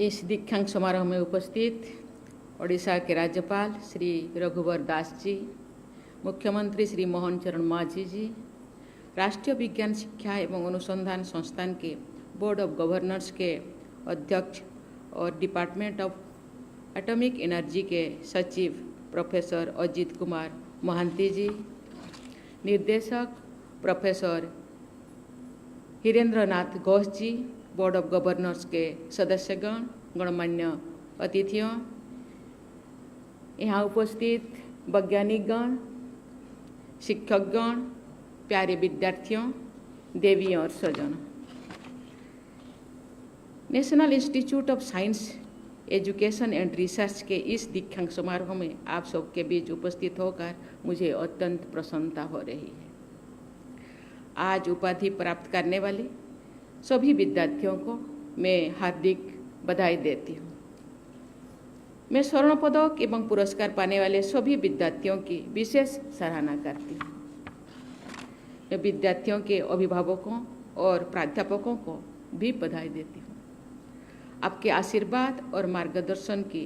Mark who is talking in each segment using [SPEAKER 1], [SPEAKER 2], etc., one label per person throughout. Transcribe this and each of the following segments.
[SPEAKER 1] इस दीक्षांत समारोह में उपस्थित ओडिशा के राज्यपाल श्री रघुवर दास जी, मुख्यमंत्री श्री मोहन चरण मांझी जी, राष्ट्रीय विज्ञान शिक्षा एवं अनुसंधान संस्थान के बोर्ड ऑफ गवर्नर्स के अध्यक्ष और डिपार्टमेंट ऑफ एटॉमिक एनर्जी के सचिव प्रोफेसर अजित कुमार महांती जी, निर्देशक professor Hirendranath Ghosh ji, board of governors के सदस्यगण, गणमान्य अतिथियों, यहाँ उपस्थित वैज्ञानिकगण, शिक्षकगण, प्यारे विद्यार्थियों, देवियों और स्वजनों, national institute of science education and research के इस दीक्षांत समारोह में आप सबके बीच उपस्थित होकर मुझे अत्यंत प्रसन्नता हो रही है। आज उपाधि प्राप्त करने वाले सभी विद्यार्थियों को मैं हार्दिक बधाई देती हूँ। मैं स्वर्ण पदक एवं पुरस्कार पाने वाले सभी विद्यार्थियों की विशेष सराहना करती हूँ। मैं विद्यार्थियों के अभिभावकों और प्राध्यापकों को भी बधाई देती हूँ। आपके आशीर्वाद और मार्गदर्शन की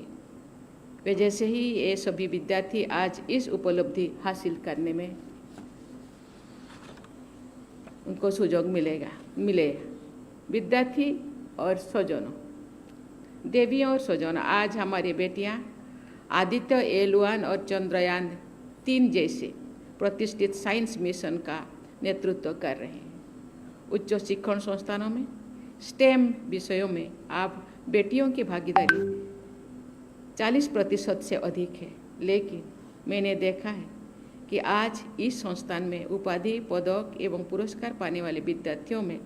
[SPEAKER 1] वजह से ही ये सभी विद्यार्थी आज इस उपलब्धि हासिल करने में उनको सुयोग मिले। विद्यार्थी और स्वजनों, देवियों और स्वजनों, आज हमारी बेटियां आदित्य L1 और चंद्रयान 3 जैसे प्रतिष्ठित साइंस मिशन का नेतृत्व कर रहे हैं। उच्च शिक्षण संस्थानों में स्टेम विषयों में आप बेटियों की भागीदारी 40% से अधिक है, लेकिन मैंने देखा है कि आज इस संस्थान में उपाधि, पदक एवं पुरस्कार पाने वाले विद्यार्थियों में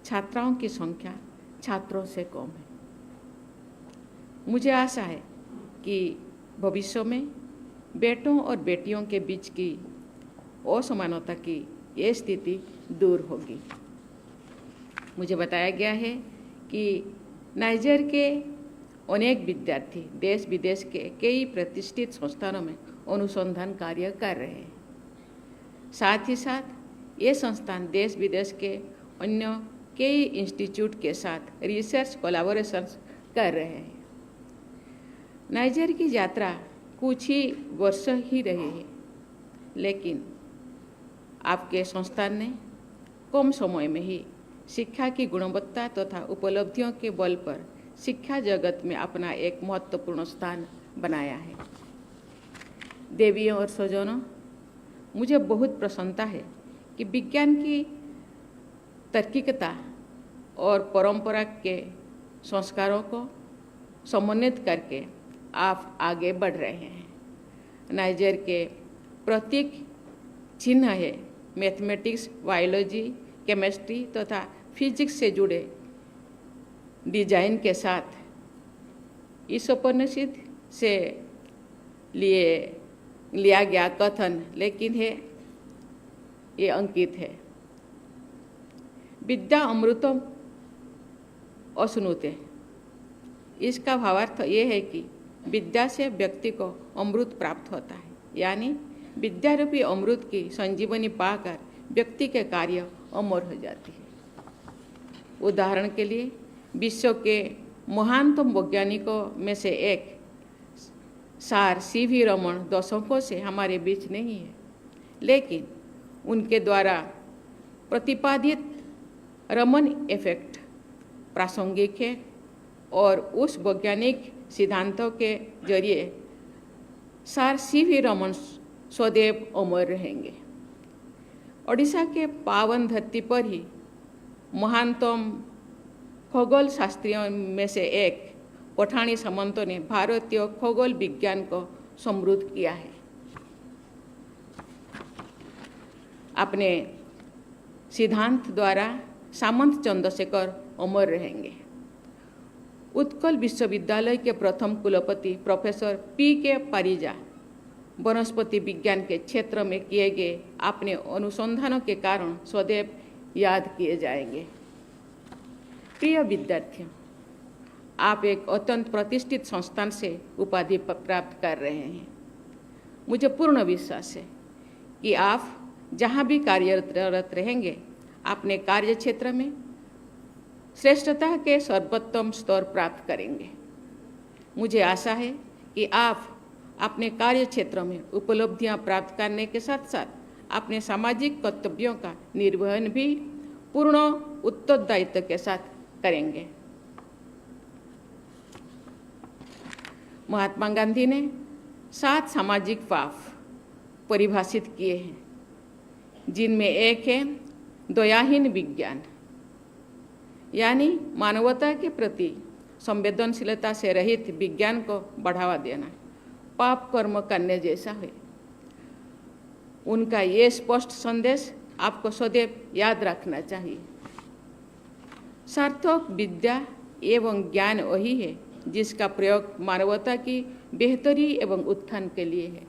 [SPEAKER 1] छात्राओं की संख्या छात्रों से कम है। मुझे आशा है कि भविष्य में बेटों और बेटियों के बीच की असमानता की ये स्थिति दूर होगी। मुझे बताया गया है कि नाइजर के अनेक विद्यार्थी देश विदेश के कई प्रतिष्ठित संस्थानों में अनुसंधान कार्य कर रहे हैं। साथ ही साथ ये संस्थान देश विदेश के अन्य कई इंस्टीट्यूट के साथ रिसर्च कोलैबोरेशन कर रहे हैं। नाइजर की यात्रा कुछ ही वर्ष ही रही है, लेकिन आपके संस्थान ने कम समय में ही शिक्षा की गुणवत्ता तथा उपलब्धियों के बल पर शिक्षा जगत में अपना एक महत्वपूर्ण स्थान बनाया है। देवियों और स्वजनों, मुझे बहुत प्रसन्नता है कि विज्ञान की तार्किकता और परंपरा के संस्कारों को समन्वित करके आप आगे बढ़ रहे हैं। नाइजर के प्रतीक चिन्ह है मैथमेटिक्स, बायोलॉजी, केमिस्ट्री तथा फिजिक्स से जुड़े डिजाइन के साथ इस उपनिषद से लिया गया कथन लेकिन है ये अंकित है, विद्या अमृतम अश्नुते। इसका भावार्थ ये है कि विद्या से व्यक्ति को अमृत प्राप्त होता है, यानी विद्या रूपी अमृत की संजीवनी पाकर व्यक्ति के कार्य अमर हो जाती है। उदाहरण के लिए विश्व के महानतम वैज्ञानिकों में से एक सर CV रमन दशकों से हमारे बीच नहीं है, लेकिन उनके द्वारा प्रतिपादित रमन इफेक्ट प्रासंगिक है और उस वैज्ञानिक सिद्धांतों के जरिए सर CV रमन सदैव अमर रहेंगे। ओडिशा के पावन धरती पर ही महानतम खगोल शास्त्रियों में से एक पठानी सामंतों ने भारतीय खगोल विज्ञान को समृद्ध किया है। अपने सिद्धांत द्वारा सामंत चंद्रशेखर अमर रहेंगे। उत्कल विश्वविद्यालय के प्रथम कुलपति प्रोफेसर PK परिजा वनस्पति विज्ञान के क्षेत्र में किए गए अपने अनुसंधानों के कारण सदैव याद किए जाएंगे। प्रिय विद्यार्थियों, आप एक अत्यंत प्रतिष्ठित संस्थान से उपाधि प्राप्त कर रहे हैं। मुझे पूर्ण विश्वास है कि आप जहां भी कार्यरत रहेंगे अपने कार्य क्षेत्र में श्रेष्ठता के सर्वोत्तम स्तर प्राप्त करेंगे। मुझे आशा है कि आप अपने कार्य क्षेत्र में उपलब्धियां प्राप्त करने के साथ साथ अपने सामाजिक कर्तव्यों का निर्वहन भी पूर्ण उत्तरदायित्व के साथ करेंगे। महात्मा गांधी ने 7 सामाजिक पाप परिभाषित किए हैं, जिनमें एक है दयाहीन विज्ञान, यानी मानवता के प्रति संवेदनशीलता से रहित विज्ञान को बढ़ावा देना पाप कर्म करने जैसा है। उनका ये स्पष्ट संदेश आपको सदैव याद रखना चाहिए। सार्थक विद्या एवं ज्ञान वही है जिसका प्रयोग मानवता की बेहतरी एवं उत्थान के लिए है।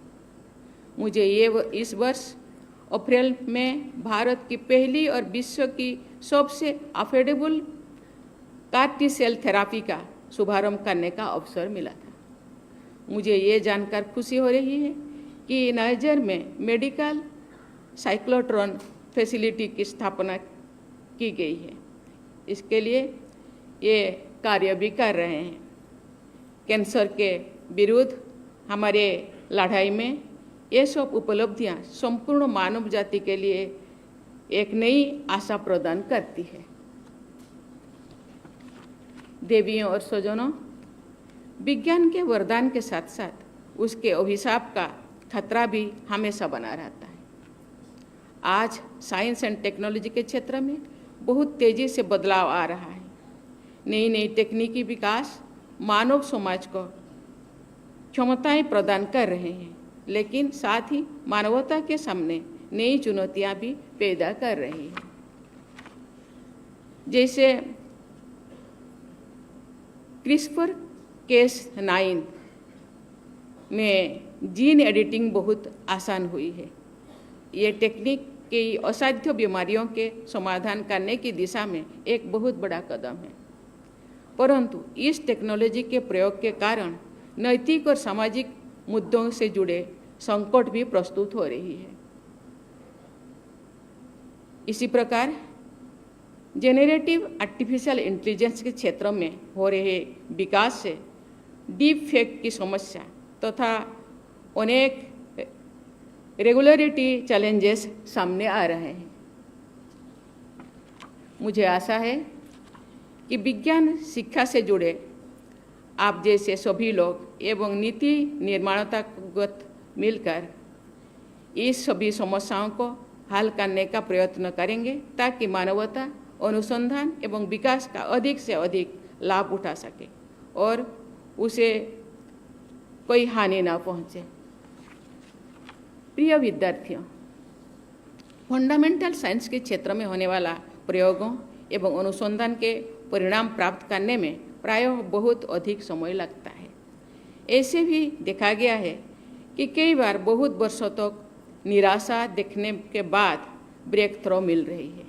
[SPEAKER 1] मुझे इस वर्ष अप्रैल में भारत की पहली और विश्व की सबसे अफोर्डेबल CAR-T सेल थेरापी का शुभारंभ करने का अवसर मिला था। मुझे ये जानकर खुशी हो रही है कि नाइजर में मेडिकल साइक्लोट्रॉन फैसिलिटी की स्थापना की गई है। इसके लिए ये कार्य भी कर रहे हैं। कैंसर के विरुद्ध हमारे लड़ाई में ये सब उपलब्धियां संपूर्ण मानव जाति के लिए एक नई आशा प्रदान करती है। देवियों और स्वजनों, विज्ञान के वरदान के साथ साथ उसके अभिशाप का खतरा भी हमेशा बना रहता है। आज साइंस एंड टेक्नोलॉजी के क्षेत्र में बहुत तेजी से बदलाव आ रहा है। नई नई तकनीकी विकास मानव समाज को क्षमताएं प्रदान कर रहे हैं, लेकिन साथ ही मानवता के सामने नई चुनौतियां भी पैदा कर रही हैं। जैसे CRISPR-Cas9 में जीन एडिटिंग बहुत आसान हुई है। ये टेक्निक की असाध्य बीमारियों के समाधान करने की दिशा में एक बहुत बड़ा कदम है, परंतु इस टेक्नोलॉजी के प्रयोग के कारण नैतिक और सामाजिक मुद्दों से जुड़े संकट भी प्रस्तुत हो रही है। इसी प्रकार जेनरेटिव आर्टिफिशियल इंटेलिजेंस के क्षेत्र में हो रहे विकास से डीप फेक की समस्या तथा अनेक रेगुलरिटी चैलेंजेस सामने आ रहे हैं। मुझे आशा है कि विज्ञान शिक्षा से जुड़े आप जैसे सभी लोग एवं नीति निर्मातागत मिलकर इस सभी समस्याओं को हल करने का प्रयत्न करेंगे, ताकि मानवता अनुसंधान एवं विकास का अधिक से अधिक लाभ उठा सके और उसे कोई हानि ना पहुंचे। प्रिय विद्यार्थियों, फंडामेंटल साइंस के क्षेत्र में होने वाला प्रयोगों एवं अनुसंधान के परिणाम प्राप्त करने में प्रायः बहुत अधिक समय लगता है। ऐसे भी देखा गया है कि कई बार बहुत वर्षों तक निराशा देखने के बाद ब्रेक थ्रो मिल रही है।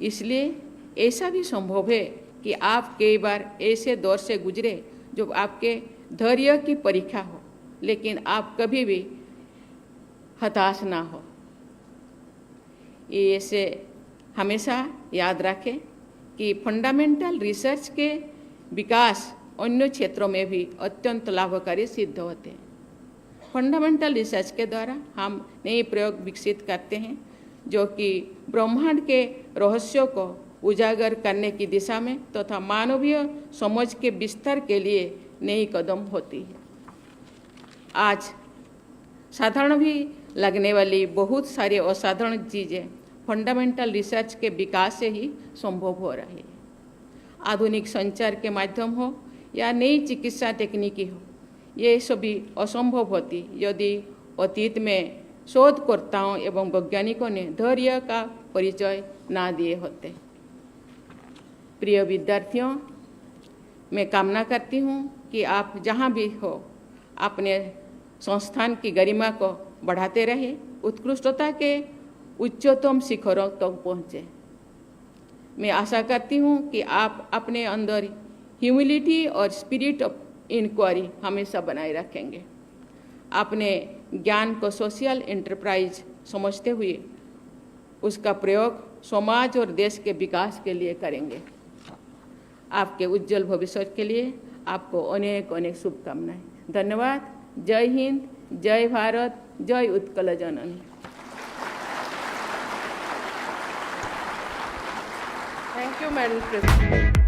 [SPEAKER 1] इसलिए ऐसा भी संभव है कि आप कई बार ऐसे दौर से गुजरे जो आपके धैर्य की परीक्षा हो, लेकिन आप कभी भी हताश ना हो। ये ऐसे हमेशा याद रखें कि फंडामेंटल रिसर्च के विकास अन्य क्षेत्रों में भी अत्यंत लाभकारी सिद्ध होते हैं। फंडामेंटल रिसर्च के द्वारा हम नए प्रयोग विकसित करते हैं जो कि ब्रह्मांड के रहस्यों को उजागर करने की दिशा में तथा मानवीय समझ के विस्तार के लिए नई कदम होती है। आज साधारण भी लगने वाली बहुत सारी असाधारण चीज़ें फंडामेंटल रिसर्च के विकास से ही संभव हो रही है। आधुनिक संचार के माध्यम हो या नई चिकित्सा तकनीकी हो, ये सभी असंभव होती यदि अतीत में शोधकर्ताओं एवं वैज्ञानिकों ने धैर्य का परिचय ना दिए होते। प्रिय विद्यार्थियों, मैं कामना करती हूँ कि आप जहाँ भी हो अपने संस्थान की गरिमा को बढ़ाते रहे, उत्कृष्टता के उच्चतम शिखरों तक पहुँचे। मैं आशा करती हूँ कि आप अपने अंदर ह्यूमिलिटी और स्पिरिट ऑफ इंक्वायरी हमेशा बनाए रखेंगे। अपने ज्ञान को सोशल एंटरप्राइज समझते हुए उसका प्रयोग समाज और देश के विकास के लिए करेंगे। आपके उज्जवल भविष्य के लिए आपको अनेक अनेक शुभकामनाएं। धन्यवाद। जय हिंद, जय भारत, जय उत्कल जननी।
[SPEAKER 2] Thank you, Madam President.